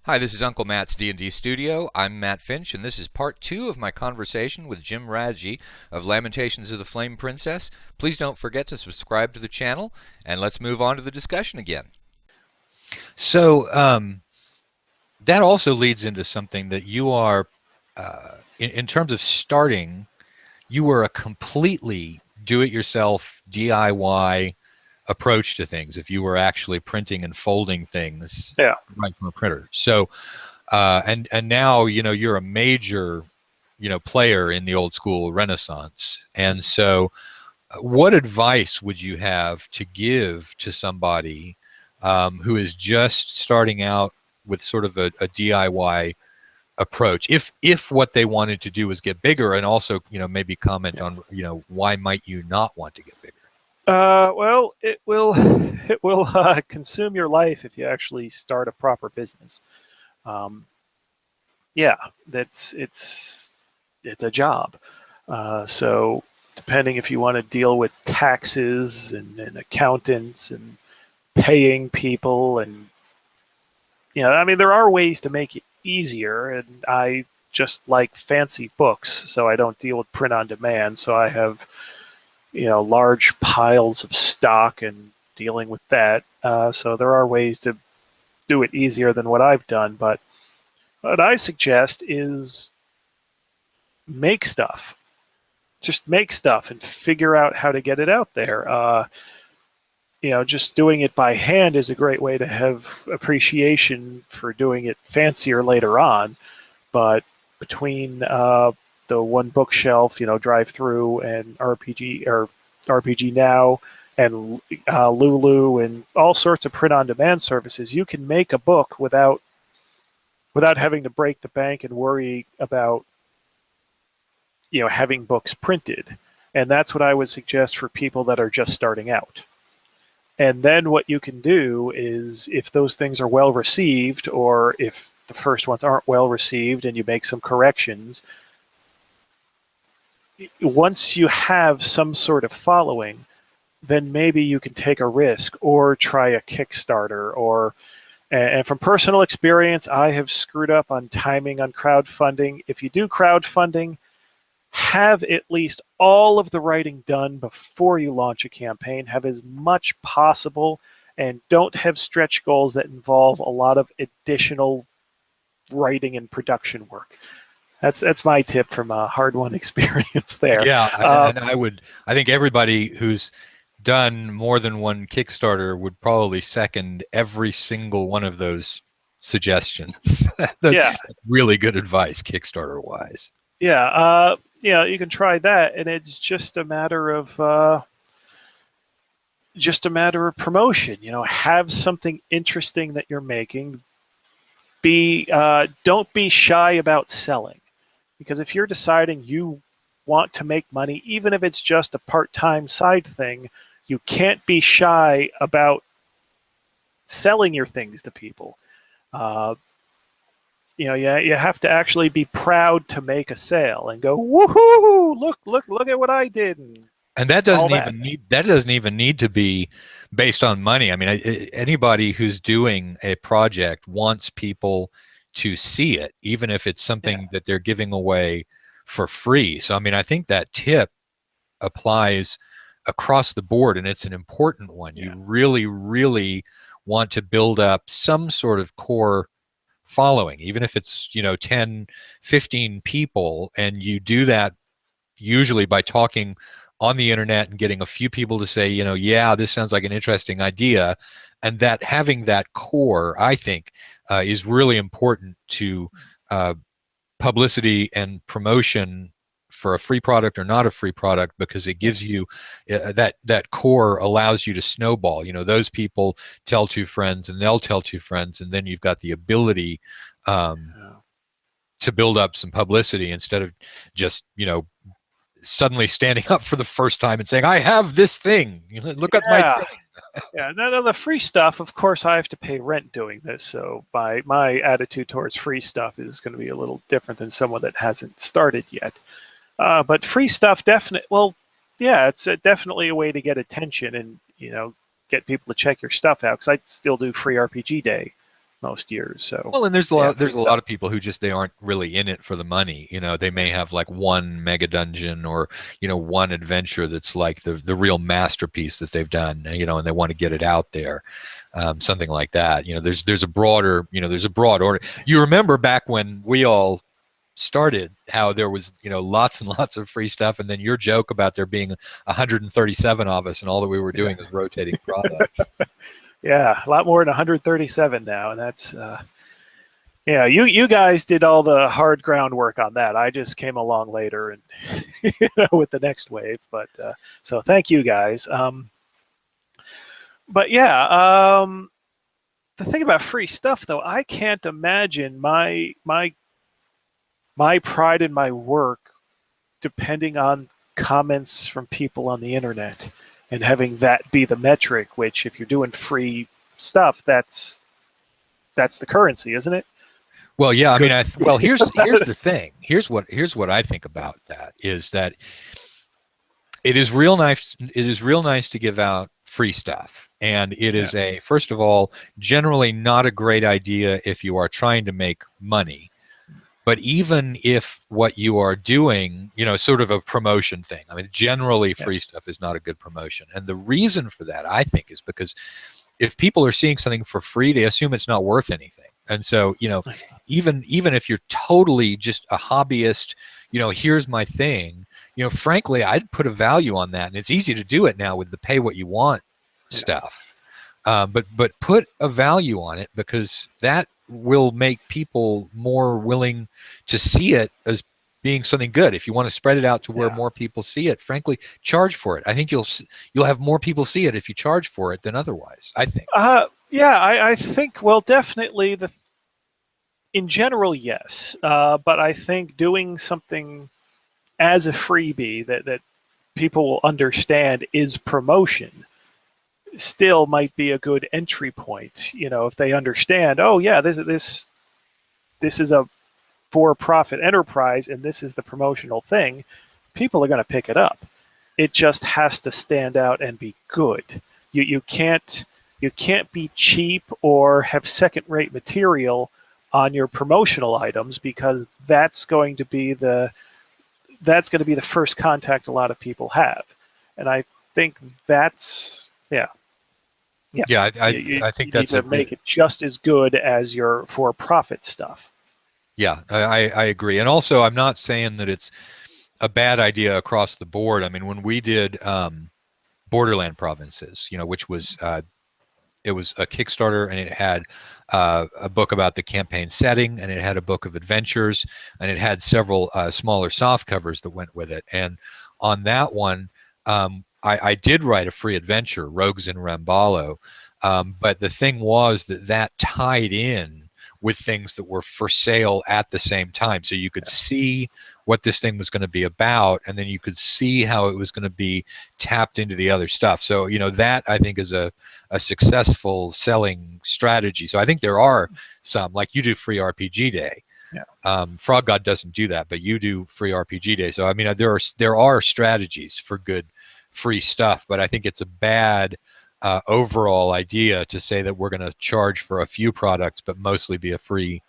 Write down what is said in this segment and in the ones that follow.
Hi, this is Uncle Matt's D&D Studio. I'm Matt Finch, and this is part 2 of my conversation with Jim Raggi of Lamentations of the Flame Princess. Please don't forget to subscribe to the channel, and let's move on to the discussion again. So that also leads into something that you are, in terms of starting, you were a completely do-it-yourself DIY approach to things. If you were actually printing and folding things Yeah. right from a printer, and now you're a major player in the old school Renaissance. And so, what advice would you have to give to somebody who is just starting out with sort of a DIY approach, if what they wanted to do was get bigger, and also maybe comment on why might you not want to get bigger? Well, it will consume your life if you actually start a proper business. Um, yeah, it's a job. So depending if you want to deal with taxes and accountants and paying people, and I mean, there are ways to make it easier. And I just like fancy books, so I don't deal with print on demand. So I have large piles of stock and dealing with that. So there are ways to do it easier than what I've done. But what I suggest is make stuff. Just make stuff and figure out how to get it out there. Just doing it by hand is a great way to have appreciation for doing it fancier later on. But between the one bookshelf, drive through and RPG or RPG Now and Lulu and all sorts of print-on-demand services, you can make a book without having to break the bank and worry about having books printed. And that's what I would suggest for people that are just starting out. And then what you can do is, if those things are well received, or if the first ones aren't well received and you make some corrections, once you have some sort of following, then maybe you can take a risk or try a Kickstarter. And from personal experience, I have screwed up on timing on crowdfunding. If you do crowdfunding, have at least all of the writing done before you launch a campaign. Have as much possible, and don't have stretch goals that involve a lot of additional writing and production work. That's my tip from a hard-won experience there. Yeah, and I think everybody who's done more than one Kickstarter would probably second every single one of those suggestions. Yeah, Really good advice, Kickstarter wise. yeah, you can try that, and it's just a matter of promotion. Have something interesting that you're making. Don't be shy about selling, because if you're deciding you want to make money, even if it's just a part-time side thing, you can't be shy about selling your things to people. You have to actually be proud to make a sale and go, woohoo! Look at what I did, And that all doesn't that. even need to be based on money. I mean, anybody who's doing a project wants people to see it, even if it's Yeah, something that they're giving away for free. So, I mean, I think that tip applies across the board, and it's an important one. You yeah, really, really want to build up some sort of core following, even if it's 10, 15 people, and you do that usually by talking on the internet and getting a few people to say, yeah, this sounds like an interesting idea. And that having that core, I think, is really important to publicity and promotion for a free product or not a free product, because it yeah, gives you that core allows you to snowball. Those people tell two friends and they'll tell two friends, and then you've got the ability um, yeah. to build up some publicity instead of just suddenly standing up for the first time and saying, I have this thing, look at my Yeah. thing. Yeah, no, the free stuff, of course, I have to pay rent doing this. So my attitude towards free stuff is going to be a little different than someone that hasn't started yet. But free stuff, definitely. Well, yeah, it's definitely a way to get attention and get people to check your stuff out. Because I still do free RPG day most years. So Well, and there's a yeah, lot, free there's a stuff. lot of people who just, they aren't really in it for the money. You know, they may have like one mega dungeon or, you know, one adventure that's like the real masterpiece that they've done, you know, and they want to get it out there. Something like that. You know, there's a broader, you know, there's a broad order. You remember back when we all started, how there was, you know, lots and lots of free stuff, and then your joke about there being 137 of us and all that we were Yeah. doing was rotating products. Yeah, a lot more than 137 now, and that's yeah. You guys did all the hard groundwork on that. I just came along later and with the next wave. But so thank you guys. But yeah, the thing about free stuff though, I can't imagine my pride in my work depending on comments from people on the internet and having that be the metric. Which, if you're doing free stuff, that's the currency, isn't it? Well, yeah, I mean, Good. well, here's the thing. Here's what I think about that is that it is real nice. It is real nice to give out free stuff, and it Yeah. is a, first of all, generally not a great idea if you are trying to make money. But even if what you are doing, you know, sort of a promotion thing, I mean, generally Yeah. free stuff is not a good promotion. And the reason for that, I think, is because if people are seeing something for free, they assume it's not worth anything. And so, you know, even if you're totally just a hobbyist, you know, here's my thing, you know, frankly, I'd put a value on that. And it's easy to do it now with the pay what you want Yeah. stuff. But put a value on it, because that will make people more willing to see it as being something good. If you want to spread it out to where Yeah. more people see it, frankly, charge for it. I think you'll have more people see it if you charge for it than otherwise, I think. Yeah, I think, well, definitely in general, yes. But I think doing something as a freebie that people will understand is promotion still might be a good entry point. You know, if they understand, oh yeah, this is a for-profit enterprise and this is the promotional thing, people are going to pick it up. It just has to stand out and be good. You can't be cheap or have second-rate material on your promotional items, because that's going to be the first contact a lot of people have. And I think that's yeah. Yeah, I You think need that's to a make it just as good as your for-profit stuff. yeah, I agree. And also, I'm not saying that it's a bad idea across the board. I mean, when we did Borderland Provinces, you know, which was it was a Kickstarter, and it had a book about the campaign setting, and it had a book of adventures, and it had several smaller soft covers that went with it. And on that one, I did write a free adventure, Rogues in Ramballo, but the thing was that tied in with things that were for sale at the same time, so you could see what this thing was going to be about, and then you could see how it was going to be tapped into the other stuff. So, you know, that I think is a successful selling strategy. So I think there are some, like you do free RPG Day. Yeah. Frog God doesn't do that, but you do free RPG Day. So I mean, there are strategies for good free stuff, but I think it's a bad overall idea to say that we're going to charge for a few products, but mostly be a free Yeah.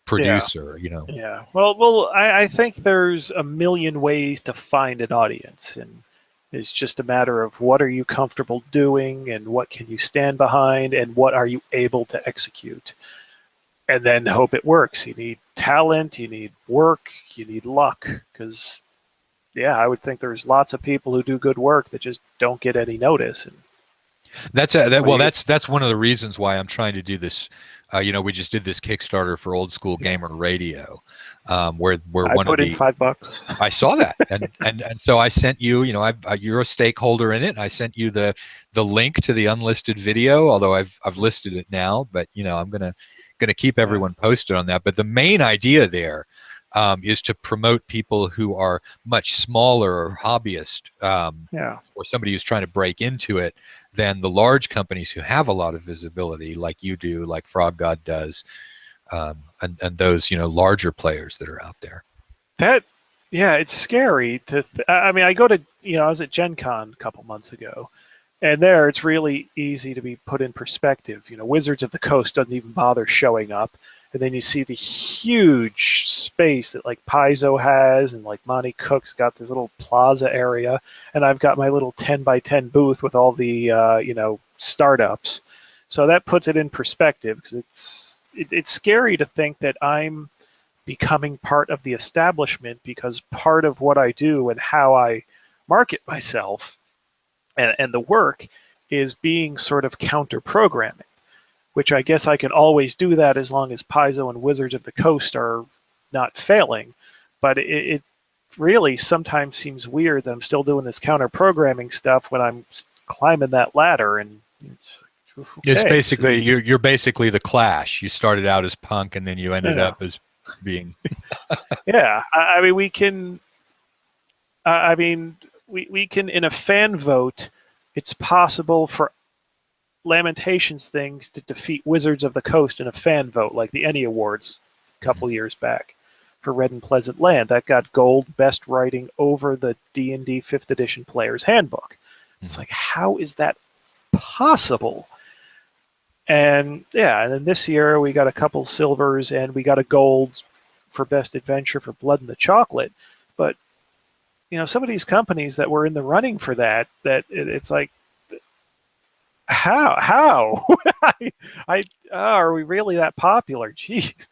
producer. You know. Yeah. Well, I think there's a million ways to find an audience, and it's just a matter of what are you comfortable doing, and what can you stand behind, and what are you able to execute, and then hope it works. You need talent, you need work, you need luck, because yeah, I would think there's lots of people who do good work that just don't get any notice. And That's one of the reasons why I'm trying to do this. You know, we just did this Kickstarter for Old School Gamer Radio, where I one of put in the $5. I saw that, and so I sent you. You know, you're a stakeholder in it. And I sent you the link to the unlisted video, although I've listed it now. But you know, I'm gonna keep everyone posted on that. But the main idea there is to promote people who are much smaller or hobbyist, or somebody who's trying to break into it, than the large companies who have a lot of visibility, like you do, like Frog God does, and those, you know, larger players that are out there. Yeah, it's scary to. I mean, I go to, I was at Gen Con a couple months ago, And there, it's really easy to be put in perspective. Wizards of the Coast doesn't even bother showing up, and then you see the huge space that like Paizo has, and like Monty Cook's got this little plaza area, and I've got my little 10 by 10 booth with all the startups. So that puts it in perspective because it's scary to think that I'm becoming part of the establishment because part of what I do and how I market myself and the work is being sort of counter programming, which I guess I can always do that as long as Paizo and Wizards of the Coast are not failing. But it really sometimes seems weird that I'm still doing this counter programming stuff when I'm climbing that ladder. And It's okay, basically you're basically the Clash. You started out as punk, and then you ended yeah, up as being. yeah. I mean, we can. I mean, we can in a fan vote. It's possible for Lamentations things to defeat Wizards of the Coast in a fan vote, like the Emmy Awards a couple years back for Red and Pleasant Land. That got gold best writing over the D&D 5th edition player's handbook. It's like, how is that possible? And yeah, and then this year we got a couple silvers and we got a gold for best adventure for Blood in the Chocolate. But some of these companies that were in the running for it's like, how I are we really that popular? Jeez.